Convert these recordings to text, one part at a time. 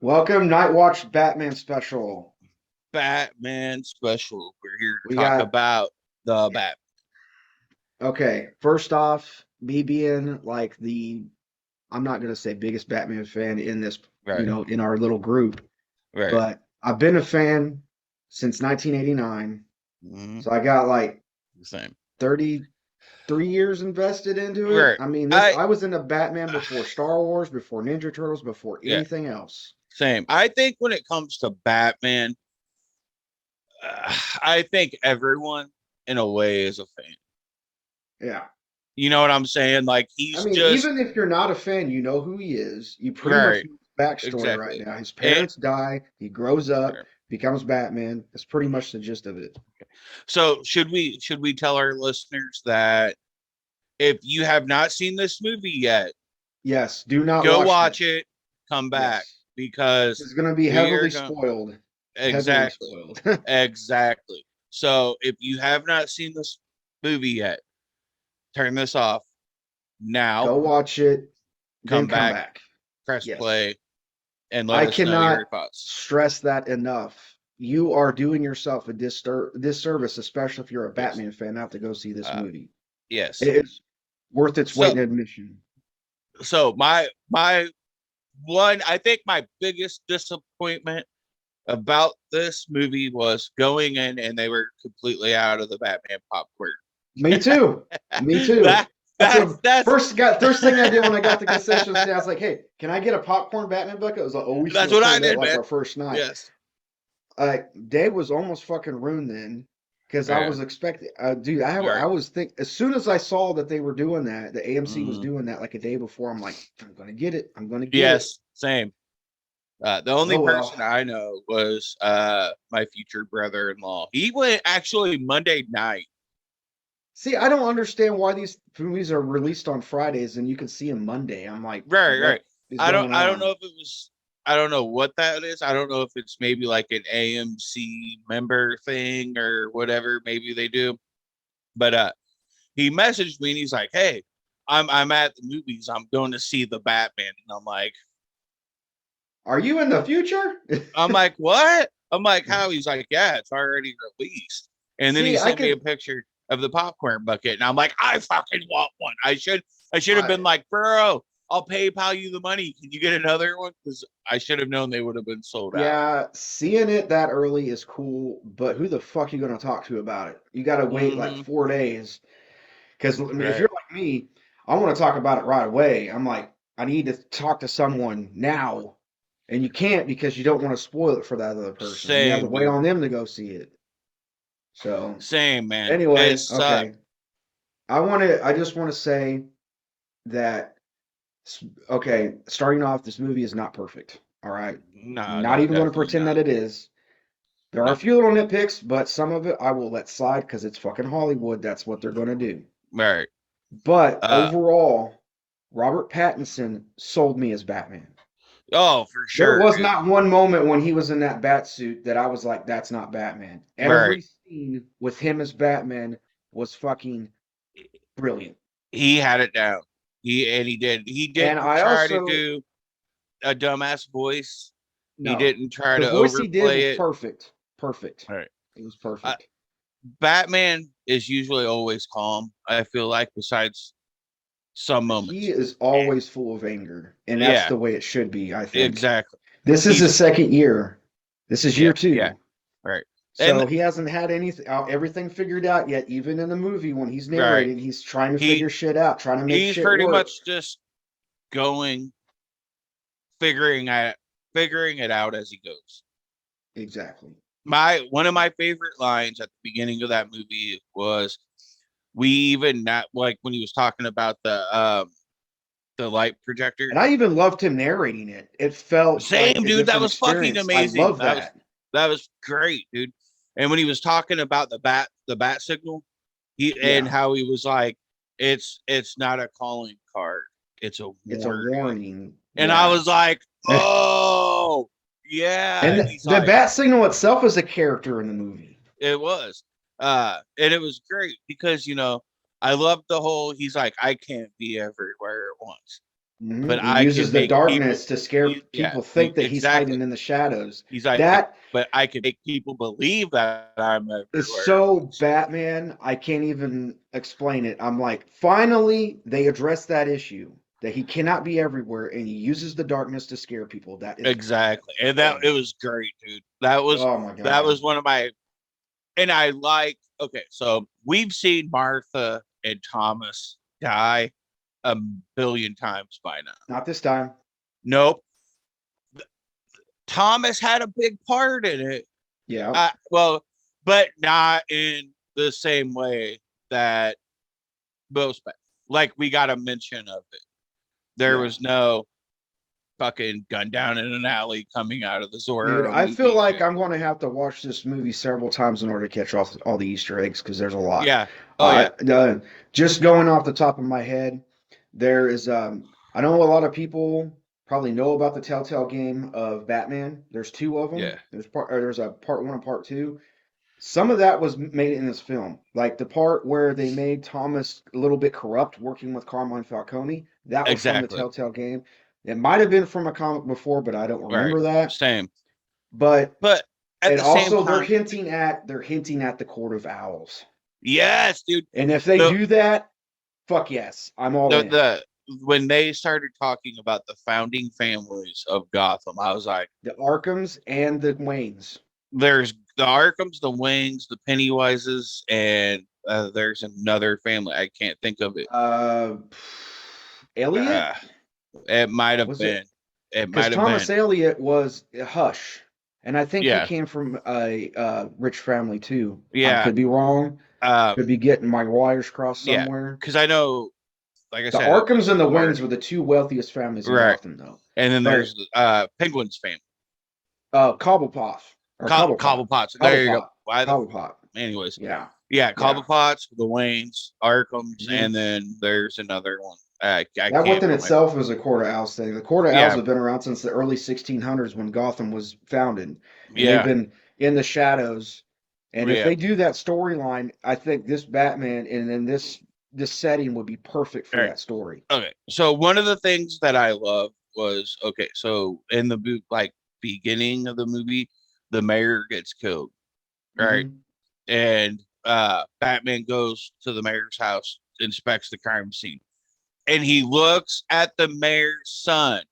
Welcome, Night Watch Batman special. Batman special. We're here to We talk got, about the Bat. okay, first off, me being like I'm not going to say biggest Batman fan in this, Right, in our little group, right. but I've been a fan since 1989. hmm So I got like Same. 33 years invested into it. Right. I mean, I I was into Batman before Star Wars, before Ninja Turtles, before yeah, anything else. same. I think when it comes to Batman, I think everyone in a way is a fan. Yeah. You know what I'm saying? Like I he's mean, just even if you're not a fan, you know who he is. You pretty much right. know his backstory right Exactly. now. His And parents die, he grows up, right. becomes Batman. That's pretty much the gist of it. So should we tell our listeners that if you have not seen this movie yet, Yes, do not go watch watch this. it, come back Yes. because It's going to be we are heavily going spoiled. Heavily exactly. spoiled. Exactly. So if you have not seen this movie yet, turn this off now, Go watch it, then come come back, back. press Yes. play, and let I us know cannot your thoughts. stress that enough. You are doing yourself a disservice, especially if you're a Yes. Batman fan, not to go see this Uh, movie. yes. It is worth its weight So in admission. so my one I think my biggest disappointment about this movie was going in and they were completely out of the Batman popcorn. Me too. Me too. that That's that's what that's first thing I did when I got the concession stand. I was like, "Hey, can I get a popcorn Batman bucket?" It was like, "Oh, we should that's have what told I that did, like man. our first night." Yes. Day was almost fucking ruined then because I Yeah. was expecting, dude. All I right. was think as soon as I saw that they were doing that, the AMC was Mm, doing that like a day before. I'm like, I'm gonna get it. I'm gonna get it. yes. Same. The only Oh well. person I know was my future brother-in-law. He went actually Monday night. See, I don't understand why these movies are released on Fridays and you can see them Monday. I'm like, Right, what right. is I don't going I don't on? know if it was I don't know what that is. I don't know if it's maybe like an AMC member thing or whatever maybe they do. But he messaged me and he's like, "Hey, I'm at the movies. I'm going to see the Batman." And Are you in the future? I'm like, "What?" I'm like, "How?" He's like, "Yeah, it's already released." And then he See, I sent me a could. picture of the popcorn bucket, and I'm like, "I fucking want one. I should have I been like, bro, I'll PayPal you the money. Can you get another one?" Because I should have known they would have been sold out. Yeah, seeing it that early is cool, but who the fuck are you gonna talk to about it? You gotta wait like Mm-hmm. 4 days. Because if Right. you're like me, I want to talk about it right away. I'm like, I need to talk to someone now, and you can't because you don't want to spoil it for that other person. You have to Same, wait dude. on them to go see it. So Same, man. It anyway, sucked. okay. I just want to say that okay, starting off, this movie is not perfect. All right. No, Not no, even going to definitely pretend that not. it is. There are a No. few little nitpicks, but some of it I will let slide because it's fucking Hollywood. That's what they're going to do. Right. But Uh. overall, Robert Pattinson sold me as Batman. Oh, for There sure, was dude. not one moment when he was in that bat suit that I was like, that's not Batman. Right. Every scene with him as Batman was fucking brilliant. He had it down. He did. He And didn't I try to also, do a dumbass voice. He no, didn't try the to voice he did was overplay it. perfect. Perfect. All right. It was Uh, perfect. Batman is usually always calm. I feel like, besides some He moments. is Eh, always full of anger, and that's Yeah, the way it should be, I think. exactly. This is his He's second year. This is year yeah, yeah, two. right. And So he hasn't had anything, everything figured out yet. Even in the movie, when he's right, narrating, he's trying to he figure shit out, trying to make he's shit pretty work. much just going figuring out figuring it out as he goes. Exactly. My one of my favorite lines at the beginning of that movie was we even not like when he was talking about the light projector. And I even loved him narrating it. It felt like Same a dude, that different was fucking experience. I amazing. love that. That was great, dude. And when he was talking about the bat signal, he and Yeah. how he was like, it's not a calling card, it's a It's a warning. warning. And I Yeah. was like, oh yeah. And And he's the like, bat signal itself is a character in the movie. it was. And it was great because I loved the whole he's like, I can't be everywhere at once. Mhm. but He I can uses the make people darkness to scare yeah, people, think that he's exactly. hiding in the shadows. He's like, That but I can make people believe that I'm is everywhere. so Batman, I can't even explain it. I'm like, finally, they address that issue that he cannot be everywhere and he uses the darkness to scare people. That is Exactly. And that Batman. it was great, dude. Oh my That God. was one of my and I like okay, so we've seen Martha and Thomas die a billion times by now. Not this time. Nope. Thomas had a big part in it. Yeah. Well, but not in the same way that most like we got a mention of it. There Yeah. was no fucking gun down in an alley coming out of the Dude, Zorro I feel movie like shit. I'm going to have to watch this movie several times in order to catch all the Easter eggs because there's a lot. Yeah. Oh yeah. Just going off the top of my head, there is I know a lot of people probably know about the Telltale game of Batman. There's two of them. Yeah. There's a part one and part two. Some of that was made in this film, like the part where they made Thomas a little bit corrupt working with Carmine Falcone. That was from the Exactly. Telltale game. It might have been from a comic before, but I don't Right. remember that. Same. But But at and the same also time, they're hinting at the Court of Owls. yes, dude. And if they The do that, fuck yes, I'm all in. the when they started talking about the founding families of Gotham, I was like, The Arkhams and the Waynes. there's the Arkhams, the Wings, the Pennywises, and there's another family. I can't think of it. Uh, Uh, Elliot it might have was it? been. It Because might have Thomas been. Elliot was Hush, and I think he Yeah. came from a rich family too. I Yeah. could be wrong. Could Um, be getting my wires crossed yeah. somewhere. Because I know, like I The said, Arkhams and the or Waynes were the two wealthiest families in right. Gotham, though. And then But there's Penguin's family. Cobblepot or Cobblepot, Cobblepots. There you go. Cobblepot, Why the Cobblepot. anyways. Yeah, Yeah, yeah. Cobblepots, the Waynes, Arkhams, Mhm. and then there's another one. I That can't within put my itself is a Court of Owls thing. The Court of Owls yeah, have been around since the early 1600s when Gotham was founded, and they've yeah, been in the shadows. And if yeah. they do that storyline, I think this Batman and then this setting would be perfect All for right. that story. Okay. So one of the things that I love was okay, so in the like beginning of the movie, the mayor gets killed, right? Hmm. And Batman goes to the mayor's house, inspects the crime scene, and he looks at the mayor's son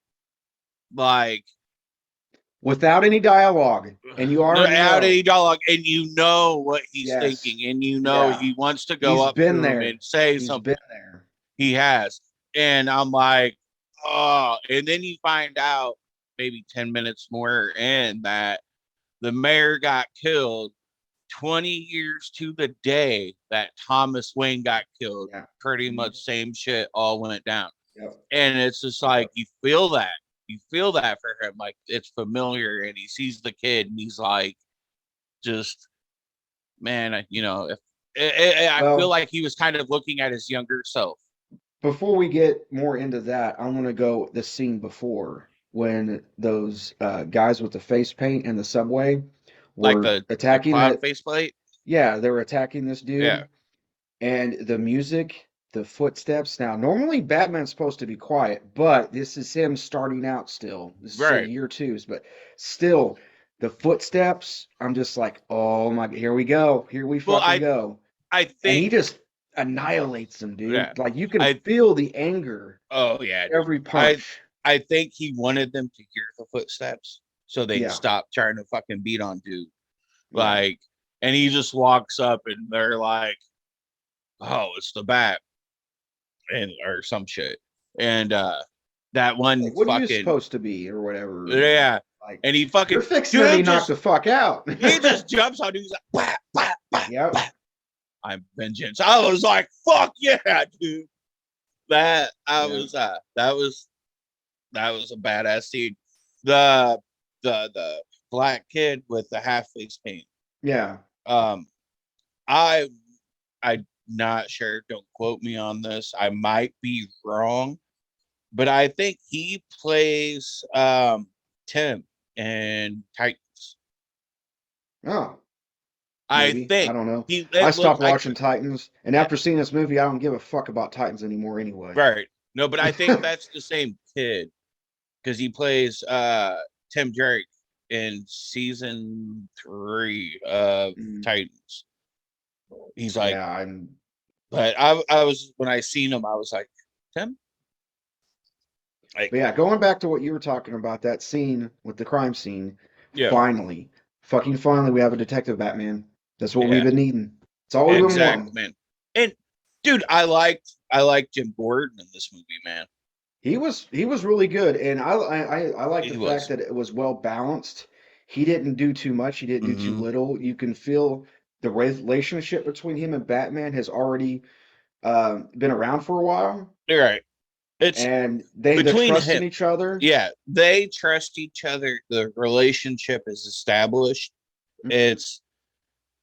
like Without any dialogue, and you already out any know. dialogue, and you know what he's Yes, thinking, and you know yeah, he wants to go he's up been to him there. and say He's something. been there. He has, and I'm like, oh, and then you find out maybe 10 minutes more in that the mayor got killed 20 years to the day that Thomas Wayne got killed. Yeah. Pretty Mhm. much same shit all went down. Yep. And it's just like Yep. you feel that. You feel that for him. Like it's familiar and he sees the kid and he's like, just man, if I feel Well, like he was kind of looking at his younger self, before we get more into that, I want to go the scene before when those guys with the face paint in the subway like were the attacking clown that. faceplate. Yeah, they were attacking this Yeah, dude, and the music, the footsteps. Now, normally Batman's supposed to be quiet, but this is him starting out still. This is a right. year two, but still, the footsteps. I'm just like, oh my, here we go, here we Well, fucking go, I and he think just annihilates them, yeah, dude. Like you can I feel the anger oh yeah, dude. every I punch. I think he wanted them to hear the footsteps so they'd Yeah, stop trying to fucking beat on dude. yeah. Like, and he just walks up and they're like, "Oh, it's the bat," and or some shit. And that one Like, what are you fucking supposed to be, or whatever? yeah, Like, and he you're fucking fixing to be dude knocked just the fuck out. he just jumps on dude. He's like, bah, bah, bah, Yep. bah. I'm vengeance. I was like, fuck yeah, dude. That I Yeah. was that was a badass scene. The the black kid with the half face paint. Yeah. Um, I I'm not sure. Don't quote me on this. I might be wrong, but I think he plays Tim in Titans. Oh, I maybe. I think don't know. he I it looked stopped watching Titans, and after seeing this movie, I don't give a fuck about Titans anymore anyway. right. No, but I think that's the same kid because he plays Tim Drake in season 3 of Mm, Titans. He's like, yeah, I'm. but I was when I seen him, I was like, Tim, like, But yeah, going back to what you were talking about, that scene with the crime scene. yeah, Finally, fucking finally, we have a detective Batman. That's what we've yeah, been needing. It's all we've been exactly, wanting. man. And dude, I liked Jim Gordon in this movie, man. He was really good, and I like the He fact was. that it was well balanced. He didn't do too much. He didn't do too Mm-hmm. little. You can feel the relationship between him and Batman has already been around for a while, You're right. It's and they between trust him. in each other. Yeah, they trust each other. The relationship is established. Mhm. It's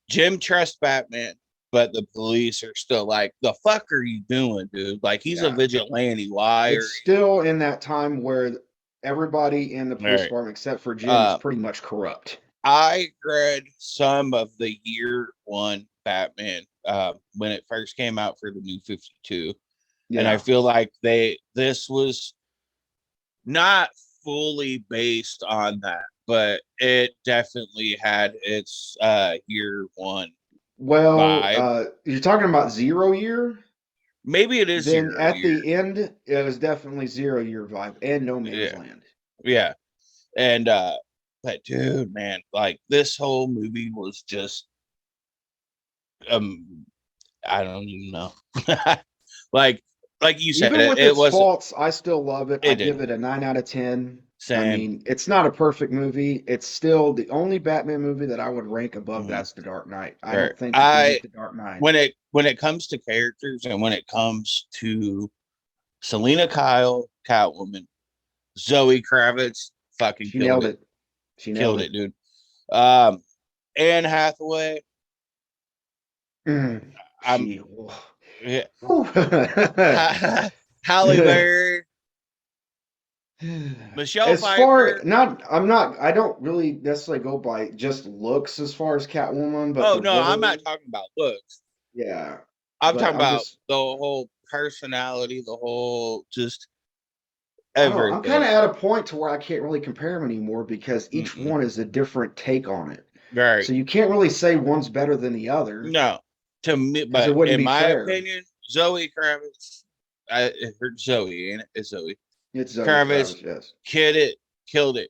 Jim trusts Batman, but the police are still like, the fuck are you doing, dude? Like, he's a Yeah, vigilante. Why it's are you? still in that time where everybody in the All police right. department except for Jim is Uh, pretty much corrupt. I read some of the year one Batman when it first came out for the new 52. And I Yeah. feel like this was not fully based on that, but it definitely had its year one Well, vibe. you're talking about Zero Year? Maybe it is Then zero at year. the end, it was definitely Zero Year vibe and No Man's Yeah, Land. yeah. And but dude, man, like this whole movie was just um I don't even know. like like you said, Even it, with it its wasn't faults, I still love it. I it give didn't. it a 9 out of 10. I Same. mean, it's not a perfect movie. It's still the only Batman movie that I would rank above Mhm. that's The Dark Knight. I Right. don't think you can I beat The Dark Knight. when it comes to characters and when it comes to Selina Kyle, Catwoman, Zoe Kravitz, fucking She nailed it. She nailed killed it. it, dude. Um, Anne Hathaway, I'm She. yeah, Whew. Halle Berry, Michelle As far Pfeiffer. not, I'm not. I don't really necessarily go by just looks as far as Catwoman, but Oh the no, I'm not role, talking about looks. yeah. I'm But talking I'm about just, the whole personality, the whole just I don't know. I'm kind everything. of at a point to where I can't really compare them anymore because each Mm-mm. one is a different take on it. Right. So you can't really say one's better than the other No, to me, because it but wouldn't in be my fair. opinion, Zoe Kravitz, I heard Zoe, ain't it? It's Zoe It's Zoe Kravitz, Kravitz, yes. killed it.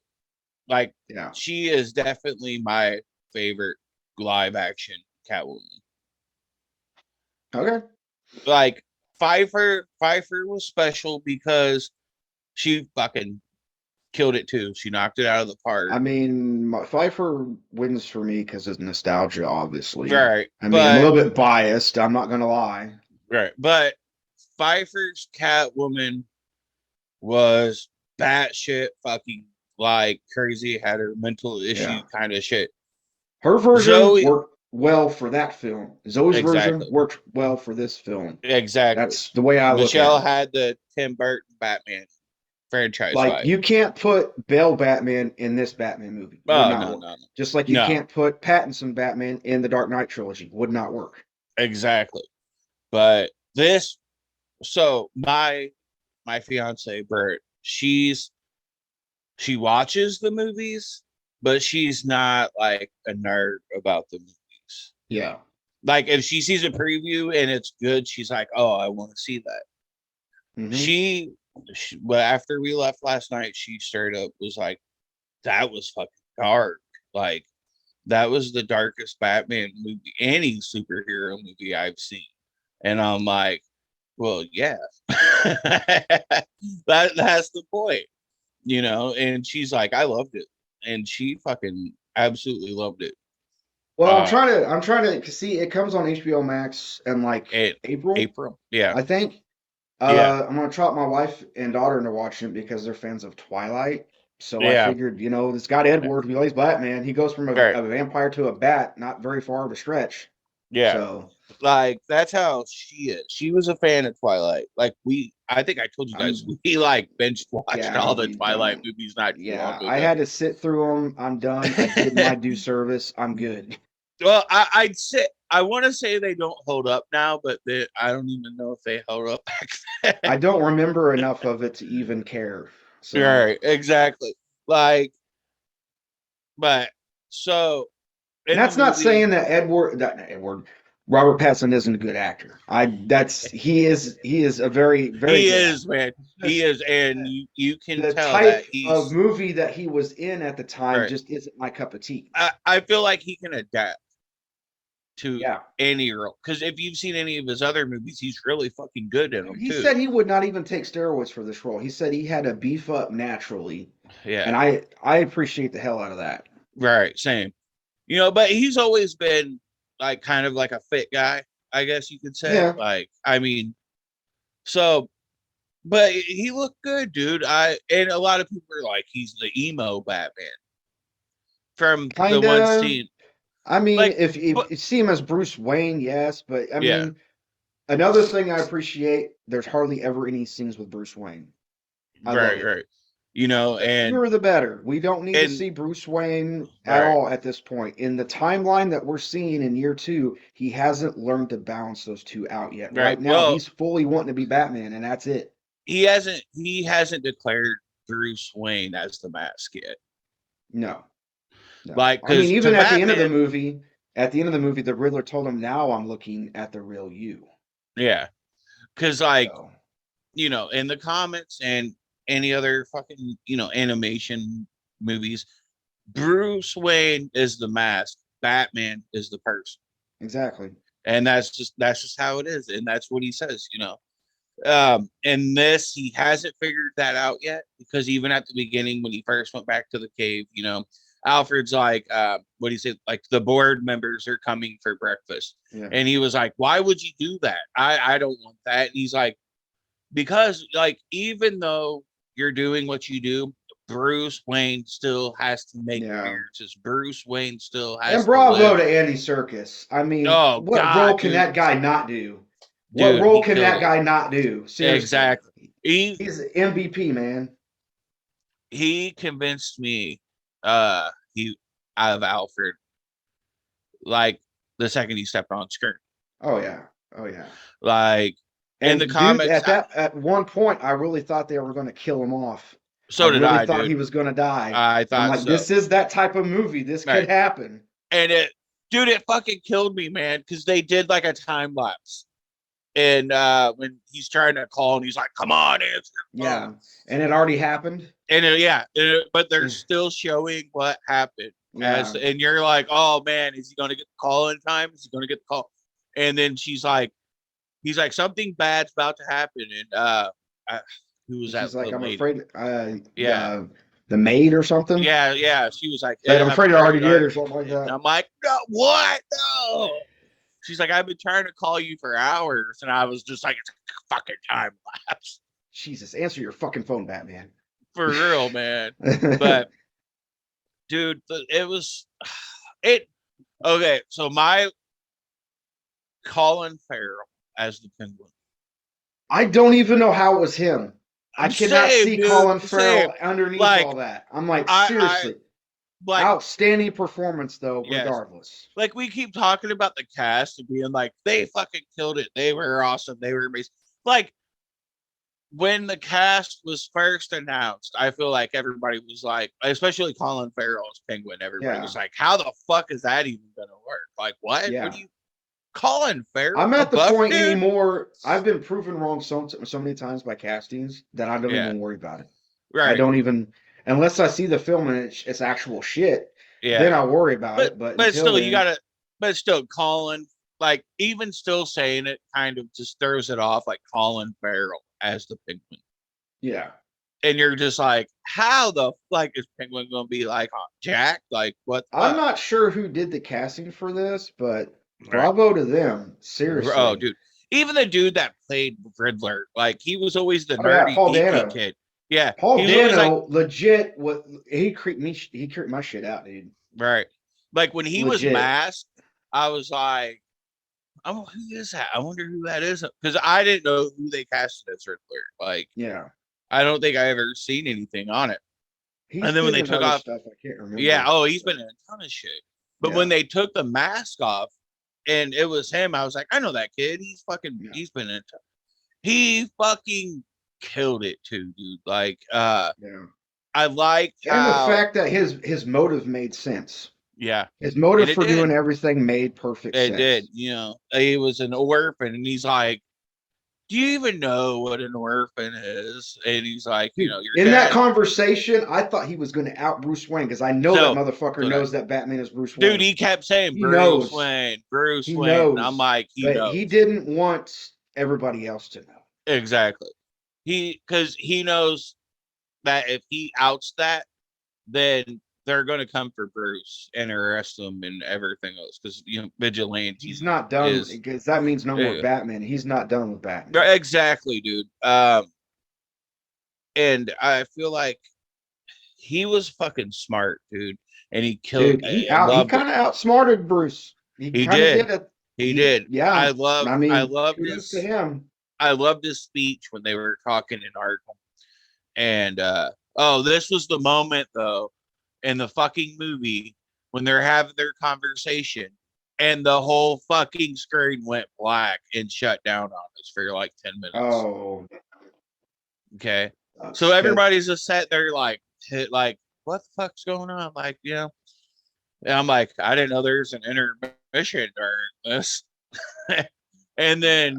Like Yeah. she is definitely my favorite live action Catwoman. Okay. Like Pfeiffer was special because she fucking killed it too. She knocked it out of the park. I mean, Pfeiffer wins for me because of nostalgia, obviously. Right, I mean, I'm a but little bit biased. I'm not gonna lie. but Pfeiffer's Catwoman was batshit fucking like crazy, had her mental issue Yeah. kind of shit. Her version Zoe, worked well for that film. Zoe's version exactly, worked well for this film. exactly. That's the way I look at Michelle it. had the Tim Burton Batman franchise Like, vibe. you can't put Bale Batman in this Batman movie. Would Oh not no, work. no, Just like you no, can't put Pattinson Batman in the Dark Knight trilogy. Would not work. exactly. But this, so my fiance Bert, she watches the movies, but she's not like a nerd about the movies. Yeah. Like if she sees a preview and it's good, she's like, "Oh, I want to see that." Hmm. She, well, after we left last night, she straight up was like, "That was fucking dark." Like that was the darkest Batman movie, any superhero movie I've seen. And I'm like, well, yeah, that's the point, And she's like, I loved it, and she fucking absolutely loved it. Well, I'm Uh, trying to. I'm trying to see. It comes on HBO Max in like in April, April, yeah, I think. yeah, I'm gonna trot my wife and daughter into watching it because they're fans of Twilight. So I yeah, figured, Scott Edward, who plays Batman, he goes from right, a vampire to a bat, not very far of a stretch. yeah. So Like that's how she is. She was a fan of Twilight. Like I think I told you guys, I'm, we like binge watched yeah, all the we Twilight don't. movies not too long Yeah, I ago. had to sit through them. I'm done. I did my due service. I'm good. Well, I'd sit. I want to say they don't hold up now, but I don't even know if they held up back then. I don't remember enough of it to even care. So, Right, exactly. Like, but so and in the that's not movie, saying that Robert Pattinson isn't a good actor. He is a very, very he good is, actor. man. It's He just is, and you can the tell that type of he's movie that he was in at the time right. just isn't my cup of tea. I feel like he can adapt to Yeah. any role because if you've seen any of his other movies, he's really fucking good in Dude, them he too. said he would not even take steroids for this role. He said he had to beef up naturally, Yeah, and I appreciate the hell out of that. right. Same. But he's always been like kind of like a fit guy, I guess you could say. Yeah, Like, I mean, so, but he looked good, dude. And a lot of people are like, he's the emo Batman from the kind one of. scene. I mean, Like, if but you see him as Bruce Wayne, yes, but I yeah, mean, another thing I appreciate, there's hardly ever any scenes with Bruce Wayne. I love right, it. right. The And fewer the better. We don't need to and see Bruce Wayne at right, all at this point. In the timeline that we're seeing in year two, he hasn't learned to balance those two out yet. right. Right now, Well, he's fully wanting to be Batman, and that's it. he hasn't declared Bruce Wayne as the mask yet. No, no. Like, I mean, because to even Batman, at the end of the movie, the Riddler told him, "Now I'm looking at the real you." yeah, because like So in the comics and any other fucking, animation movies, Bruce Wayne is the mask, Batman is the person. exactly. And that's just how it is. And that's what he says. In this, he hasn't figured that out yet because even at the beginning, when he first went back to the cave, Alfred's like, what do you say? Like the board members are coming for breakfast. Yeah, And he was like, why would you do that? I don't want that. And he's like, because like even though you're doing what you do, Bruce Wayne still has to make yeah. appearances. Bruce Wayne still And has to bravo live. to Andy Serkis. I mean, Oh what role God, can dude, that guy not do? What dude, role he can killed that it. guy not do? Seriously. Exactly. He He's MVP, man. he convinced me he of Alfred like the second he stepped on screen. Oh yeah. Oh yeah. Like in the And dude, comics, at one point I really thought they were going to kill him off. I so did really I, thought dude. he was going to die. I And I'm thought like, so. this is that type of movie. This Right. could happen. And it fucking killed me, man, because they did like a time lapse. And when he's trying to call and he's like, come on, answer your phone. Yeah. And it already happened. And yeah, but they're still showing what happened Yeah. and you're like, oh man, is he going to get the call in time? Is he going to get the call? And then he's like, something bad's about to happen. And I, who was And that she's like, little I'm lady? afraid Yeah. the maid or something. Yeah. She was like, Like, I'm I'm afraid I already afraid. did or something like And that. I'm like, no, what? No. She's like, I've been trying to call you for hours. And I was just like, it's a fucking time lapse. Jesus, answer your fucking phone, Batman. For real, man. But dude, it was it okay. So my Colin Farrell as the Penguin. I don't even know how it was him. I cannot Same, see dude. Colin Same. Farrell underneath Like all that. I'm like, I seriously. like Outstanding performance, though, yes. regardless. Like we keep talking about the cast and being like, they fucking killed it. They were awesome. They were amazing. Like when the cast was first announced, I feel like everybody was like, especially Colin Farrell's Penguin, everybody Yeah. was like, how the fuck is that even gonna work? Like, what? What Yeah. do you Colin Farrell? I'm A at the buff point dude? anymore. I've been proven wrong so many times by castings that I don't Yeah, even worry about it. I right. don't even, unless I see the film and it's actual shit, then Yeah. I'll worry about But it. But but until still you then, gotta but still Colin, like even still saying it kind of just throws it off like Colin Farrell as the Penguin. yeah. And you're just like, how the like is Penguin gonna be like Jack? Like what the I'm fuck? not sure who did the casting for this, but Right. bravo to them. Oh, Seriously. dude. Even the dude that played Riddler, like he was always the Oh yeah, nerdy, Paul geeky Dano. kid. Yeah, he Paul was always like, Dano, legit. What he creeped my shit out, dude. right. Like when he was Legit. masked, I was like, oh, who is that? I wonder who that is. Because I didn't know who they casted as Riddler. Like, Yeah, I don't think I ever seen anything on it. he's And then when been they in took other off, stuff I can't yeah, remember. oh, he's So been in a ton of shit. But when yeah, they took the mask off, and it was him. I was like, I know that kid. Yeah, He's been in. He fucking killed it too, dude. Like, yeah. I liked And the how, fact that his motive made sense. yeah, His and motive it for did. doing everything made perfect It did. sense. You know, he was an orphan, and he's like, "Do you even know what an orphan is?" And he's like, "You Dude, know, your in that dad." conversation, I thought he was going to out Bruce Wayne because I know that So, motherfucker so that knows that Batman is Bruce dude, Wayne. he kept saying He Bruce knows. Wayne, Bruce He Wayne. And I'm knows. like, he But he knows didn't want everybody else to know. exactly. Because he knows that if he outs that, then they're going to come for Bruce and arrest him and everything else. Because you know, He's vigilante not done is because that means no more uh, Batman. He's not done with Batman. exactly, dude. And I feel like he was fucking smart, dude, and he killed. Dude, I he loved it. kind of outsmarted Bruce. He He kind of did. did it. He did. Yeah. I I mean, loved kudos to his. him. I loved his speech when they were talking in Arkham. And oh, this was the moment though in the fucking movie when they're having their conversation, and the whole fucking screen went black and shut down on us for like 10 minutes. Oh, Okay, so because everybody's just sat there like, like, what the fuck's going on? Like, you know, and I'm like, I didn't know there's an intermission during this. And then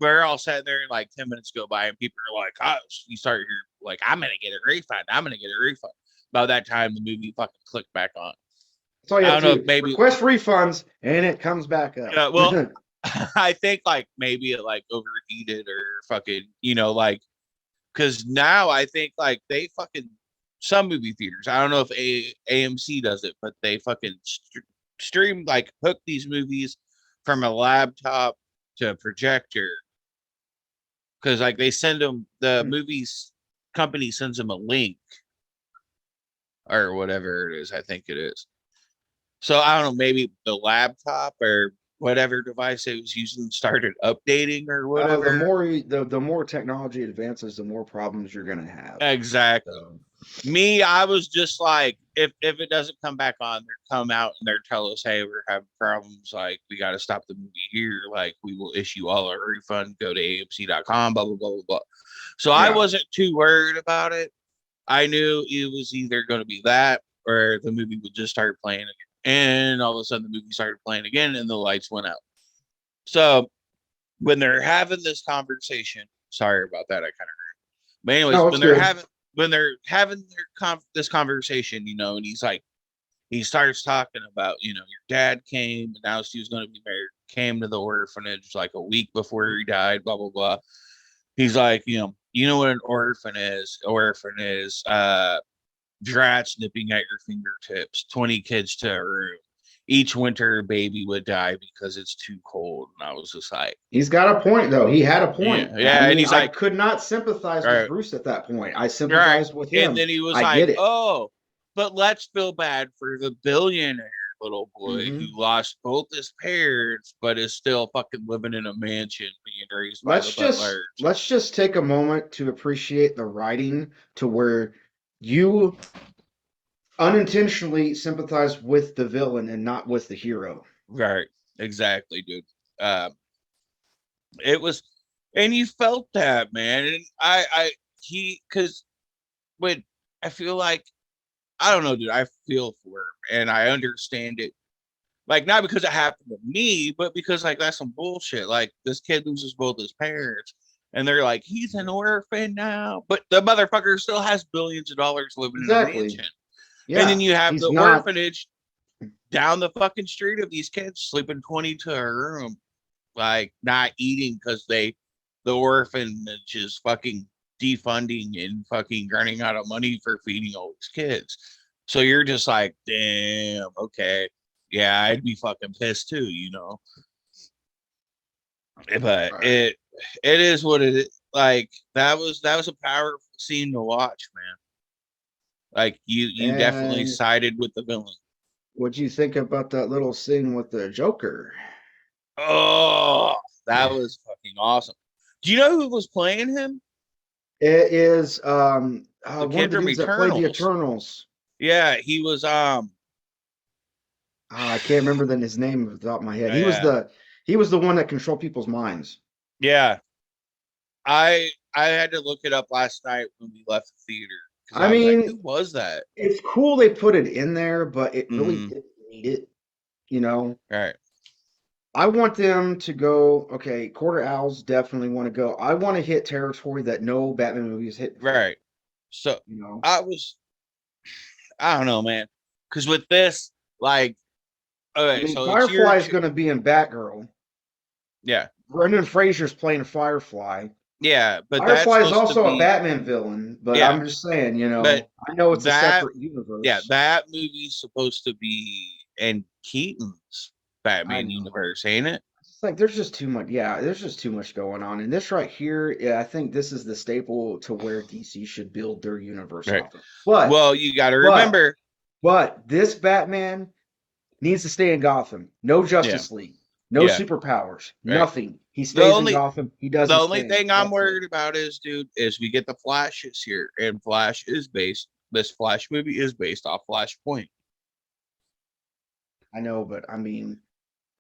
we're all sitting there and like 10 minutes go by and people are like, oh, you start here like, I'm gonna get a refund. I'm gonna get a refund. By that time the movie fucking clicked back on. that's all you I have don't know to if do. maybe Request refunds, and it comes back up. well I think like maybe it like overheated or fucking, you know, like because now I think like they fucking some movie theaters. I don't know if AMC does it, but they fucking stream like hook these movies from a laptop to a projector because like they send them the movies company sends them a link or whatever it is. I think it is. So I don't know, maybe the laptop or whatever device it was using started updating or The whatever. more the more technology advances, the more problems you're gonna have. Exactly. So, Me, I was just like, if it doesn't come back on, they're come out and they're tell us, hey, we're having problems. Like, we got to stop the movie here. Like, we will issue all our refund. Go to AMC.com. Blah blah blah blah blah. So I yeah. wasn't too worried about it. I knew it was either going to be that or the movie would just start playing again. And all of a sudden, the movie started playing again, and the lights went out. So when they're having this conversation, sorry about that. I kind of but anyways, No, it's good. when they're having this conversation, you know, and he's like he starts talking about, you know, your dad came, announced he was going to be married, came to the orphanage like a week before he died, blah blah blah. He's like, you know what an orphan is? Orphan is drats nipping at your fingertips, 20 kids to a room. Each winter a baby would die because it's too cold. And I was just like, He's got a point though. He had a point. yeah, I yeah. And mean, he's I like, could not sympathize all with right, Bruce at that point. I all right. sympathized with And him. then he was I like, get it. oh, but let's feel bad for the billionaire little boy who Hmm. lost both his parents, but is still fucking living in a mansion being raised by the Let's just butlers. let's just take a moment to appreciate the writing to where you unintentionally sympathize with the villain and not with the hero. Right. Exactly, dude. Um, it was, and you felt that, man. And because when I feel like, I don't know, dude, I feel for him and I understand it. Like, not because it happened to me, but because, like, that's some bullshit. Like, this kid loses both his parents and they're like, he's an orphan now. But the motherfucker still has billions of dollars living in a Exactly. mansion. And then Yeah. you have He's the not orphanage down the fucking street of these kids sleeping 20 to a room, like not eating because the orphanage is fucking defunding and fucking running out of money for feeding all these kids. So you're just like, damn, okay, yeah, I'd be fucking pissed too, you know. But right. it is what it is. Like that was a powerful scene to watch, man. Like you definitely And sided with the villain. what do you think about that little scene with the Joker? Oh, that was fucking awesome. Do you know who was playing him? It is The one of kid the from dudes that played the Eternals. Eternals. Yeah, he was I can't remember his name off the top of my head. Yeah, He was the one that controlled people's minds. yeah. I had to look it up last night when we left the theater because I I was like, mean, who was that? it's cool they put it in there, but it really Mm-hmm. didn't need it. You know, Right, I want them to go. Okay, Quarter Owls definitely want to go. I want to hit territory that no Batman movie has hit before. right. So You know, I was, I don't know, man, because with this, like, I okay, mean, so it's year Firefly is two. going to be in Batgirl. Yeah, Brendan Fraser's playing Firefly. yeah, but that's Firefly is supposed to also a be, Batman villain, but yeah, I'm just saying, but I know it's a that, separate yeah, universe. that movie's supposed to be in Keaton's I Batman know. universe, ain't it? It's like there's just too much. Yeah, there's just too much going on. And this right here, yeah, I think this is the staple to where DC should build their universe Right. off of. But, Well, you got to but, remember, but this Batman needs to stay in Gotham. No yeah, Justice League. No yeah, superpowers. right. Nothing. He The stays in only Gotham. He does the his only thing. thing I'm That's it. worried about is, dude, is we get the Flash this year, and Flash is based. This Flash movie is based off Flashpoint, I know, but I mean,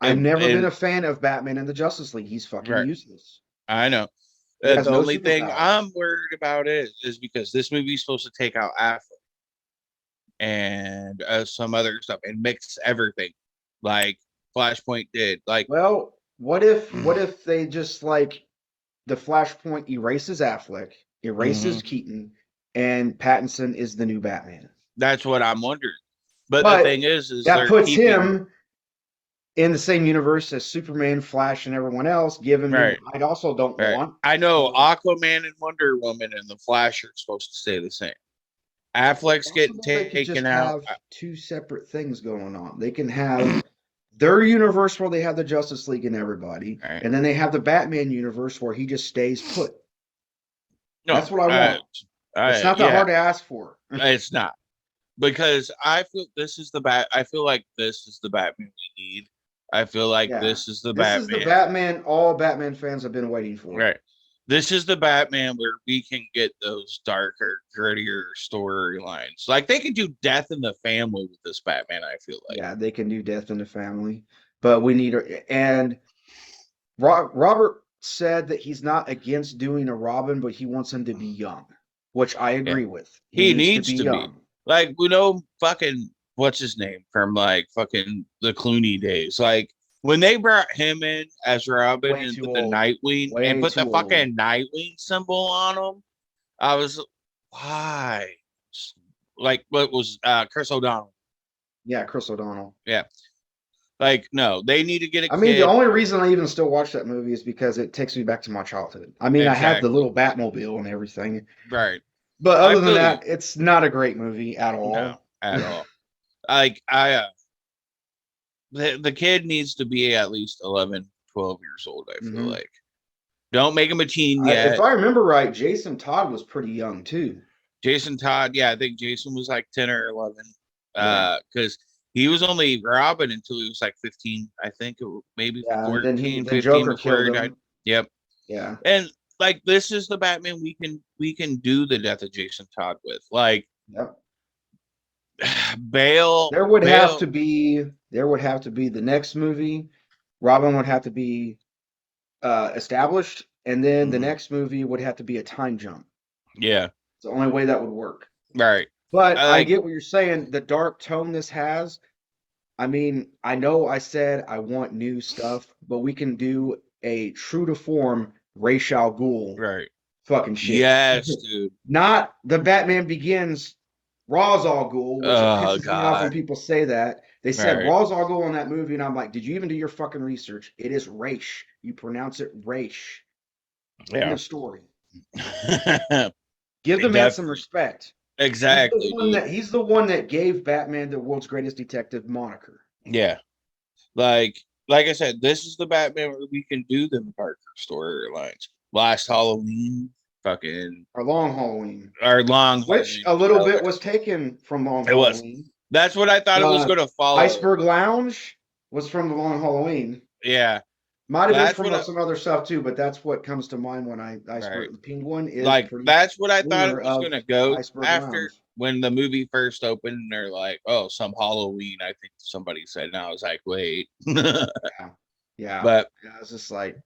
I've never been and a fan of Batman in the Justice League. He's fucking right, useless. I know. He has The no only thing superpowers. I'm worried about is because this movie's supposed to take out Affleck and some other stuff and mix everything, like Flashpoint did. Like, Well, what if they just like the Flashpoint erases Affleck, erases mhm, Keaton, and Pattinson is the new Batman. that's what I'm wondering. But the But thing is that they're puts keeping him in the same universe as Superman, Flash, and everyone else, giving me right. what I also don't Right. want. I know So Aquaman and Wonder Woman and the Flash are supposed to stay the same. it's Affleck's getting possible they could taken just out. have two separate things going on. They can have their universe where they have the Justice League and everybody, Right. and then they have the Batman universe where he just stays put. That's No, what I want. It's not that yeah, hard to ask for. it's not because I feel this is the bat. I feel like this is the Batman we need. I feel like Yeah. this is the This is the Batman. Batman all Batman fans have been waiting for. Right. This is the Batman where we can get those darker, grittier storylines. Like they could do Death in the Family with this Batman. I feel like. Yeah, they can do Death in the Family, but we need and Robert said that he's not against doing a Robin, but he wants him to be young, which I Yeah. agree with. He He needs to be needs to be. young. Like, we know fucking what's his name from like fucking the Clooney days. Like when they brought him in as Robin Way and too put the old. Nightwing and Way put the too old. fucking Nightwing symbol on him, I was why? Like what was Chris O'Donnell? Yeah, Chris O'Donnell. Yeah. Like, no, they need to get a I mean, the kid. only reason I even still watch that movie is because it takes me back to my childhood. I mean, I have the Exactly. little Batmobile and everything, Right. but I other than feel you. that, it's not a great movie at No, all. at all. Like the kid needs to be at least 11, 12 years old, I feel hmm like. Don't make him a teen If yet. I remember right, Jason Todd was pretty young too. Jason Todd, yeah, I think Jason was like 10 or 11. Yeah, Because he was only Robin until he was like 15, I think, maybe yeah, and then 14, then 15 Joker before killed he died. him. Yep. Yeah, And like this is the Batman we can do the death of Jason Todd with. Like yep. Bale, Bale, There would have to be the next movie. Robin would have to be established, and then the mhm, next movie would have to be a time jump. yeah, It's the only way that would work. right. But I I like get what you're saying. The dark tone this has. I mean, I know I said I want new stuff, but we can do a true to form Ra's al Ghul right. fucking shit. Yes, dude. Not the Batman Begins Ra's al Ghul, which it Oh pisses me off when God. people say that. They said Right. Ra's al Ghul in that movie, and I'm like, did you even do your fucking research? It is Raish. You pronounce it Raish. End Yeah. of story. Give They the man some definitely respect. exactly, dude. He's the one that gave Batman the world's greatest detective moniker. Yeah. Like I said, this is the Batman where we can do them Parker storylines. Last Halloween, fucking Or Long Halloween, our long which Halloween a was little hell bit yeah. was taken from Long It was. Halloween. That's what I thought it was Uh, gonna follow. Iceberg Lounge was from the Long Halloween. Yeah. Might have been That's from what I some other stuff too, but that's what comes to mind when I right. Iceberg. The Penguin is Like pretty that's what I thought lunar it was of gonna go Iceberg after. Lounge. when the movie first opened, they're like, "Oh, some Halloween." I think somebody said, and I was like, "Wait," Yeah. Yeah. but Yeah, it's just like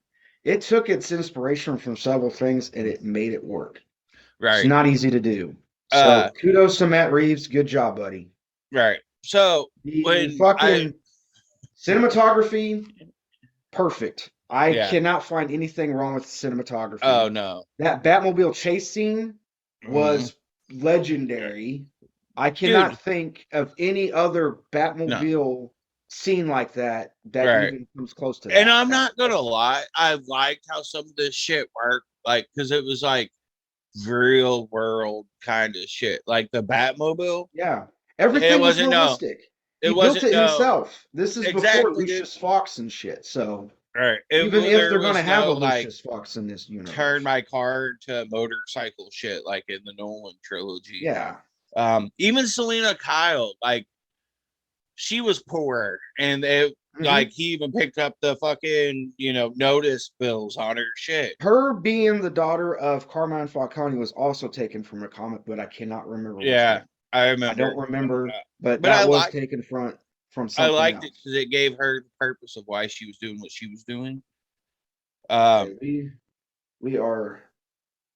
it took its inspiration from several things and it made it work. It's right, not easy to do. So uh, kudos to Matt Reeves. Good job, buddy. right. So The when I, fucking cinematography, perfect. I yeah, cannot find anything wrong with the oh cinematography. no, That Batmobile chase scene Mhm. was legendary. I Dude, cannot think of any other no, Batmobile scene like that that right. even comes close to And that. I'm That not was gonna legendary. lie, I liked how some of this shit worked, like, because it was like real world kind of shit, like the Batmobile. Yeah. It Everything was wasn't no, realistic. it He built wasn't it no, himself. This is before exactly, dude. Lucius Fox and shit. So Right. even if There they're going to was have a no like Lucius Fox in this turn universe. my car to motorcycle shit like in the Nolan trilogy. Yeah. Even Selina Kyle, like she was poor, and it like Hmm. he even picked up the fucking notice bills on her shit. Her being the daughter of Carmine Falcone was also taken from a comic, but I cannot remember which Yeah, one. I I remember, don't remember, but but that was taken from I something liked it else. because it gave her the purpose of why she was doing what she was doing. Okay, Um, we are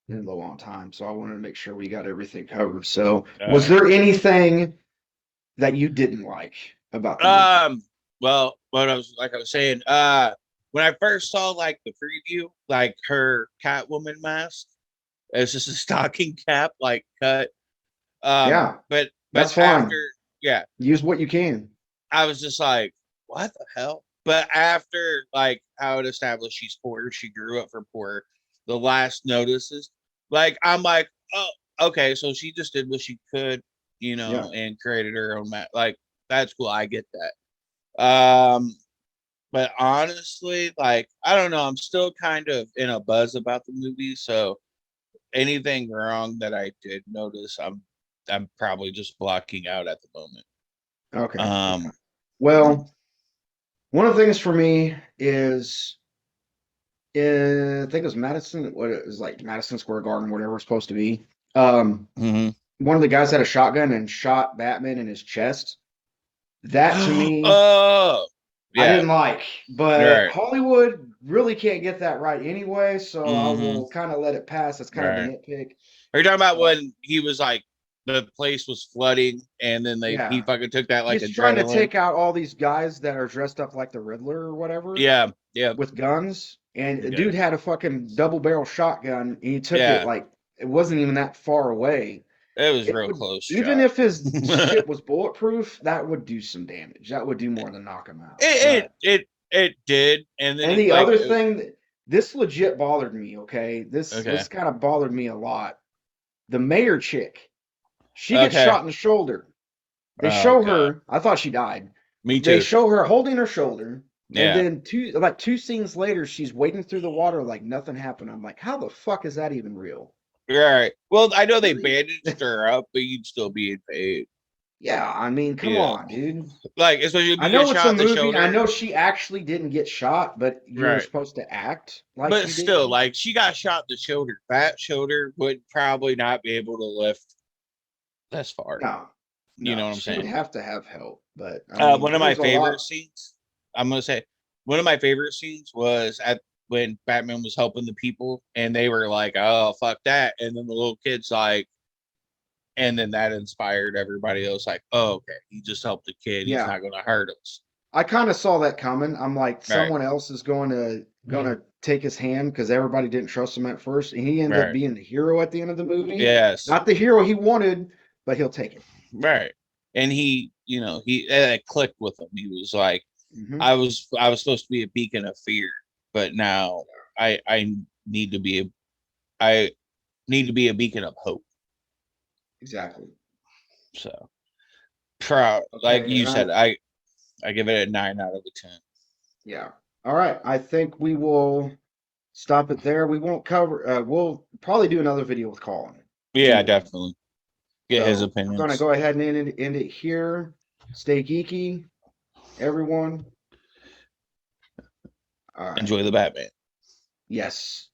in low on time, so I wanted to make sure we got everything covered. So, was uh, there anything that you didn't like about the movie? um, well, what I was saying, when I first saw like the preview, like her Catwoman mask, it's just a stocking cap, like cut. Yeah, But that's after, fine. yeah, Use what you can. I was just like, what the hell? But after like how it established she's poor, she grew up from poor. The last notices, like I'm like, oh, okay, so she just did what she could, Yeah. and created her own map. Like that's cool. I get that. But honestly, like I don't know, I'm still kind of in a buzz about the movie. So anything wrong that I did notice, I'm probably just blocking out at the moment. Okay. Okay. Um, Well, one of the things for me is I think it was Madison. What it was like Madison Square Garden, whatever it's supposed to be. Um, mhm. one of the guys had a shotgun and shot Batman in his chest. That to me, Oh, I yeah, didn't like, but right. Hollywood really can't get that right anyway, so I Hmm. will kind of let it pass. It's kind of a Right. nitpick. Are you talking about But when he was like the place was flooding and then he yeah, fucking took that like he's trying to adrenaline? take out all these guys that are dressed up like the Riddler or whatever Yeah, yeah. with guns. And a Okay. dude had a fucking double barrel shotgun and he took it Yeah, like it wasn't even that far away. it was It real would, close even shot. if his shit was bulletproof, that would do some damage. That would do more than knock him out. it But it did, and then and it the like other thing, this legit bothered me. Okay, okay, this kind of bothered me a lot. The mayor chick, she gets okay. shot in the shoulder. They Oh show god, her. I thought she died. me They too. show her holding her shoulder, and Yeah, then two scenes later, she's wading through the water like nothing happened. I'm like, how the fuck is that even real? right. Well, I know they Really? bandaged her up, but you'd still be in pain. Yeah, I mean, come Yeah, on, dude. like especially if I you get know it's a shot in the movie. I shoulder. know she actually didn't get shot, but you're Right. supposed to act like But you still, did. like she got shot in the shoulder. That shoulder would probably not be able to lift this far. No, You know no, what I'm she would saying? have to have help. But I mean, One of my there's a favorite lot. scenes, I'm gonna say, one of my favorite scenes was at when Batman was helping the people, and they were like, "Oh, fuck that," and then the little kid's like, and then that inspired everybody else, like, "Oh, okay, he just helped the kid. He's Yeah, not gonna hurt us." I kind of saw that coming. I'm like, Right, someone else is going to take his hand because everybody didn't trust him at first, and he ended up right, being the hero at the end of the movie. yes, Not the hero he wanted, but he'll take it. right. And he, it clicked with him. He was like, Hmm. I was supposed to be a beacon of fear, but now I need to be a I need to be a beacon of hope. Exactly. So proud, like Okay, you said, I give it a 9 out of 10. yeah. All right. I think we will stop it there. We won't cover. We'll probably do another video with Colin Yeah, anyway. definitely get his So I'm gonna opinions. go ahead and end it here. Stay geeky, everyone. All right. Enjoy the Batman. Yes.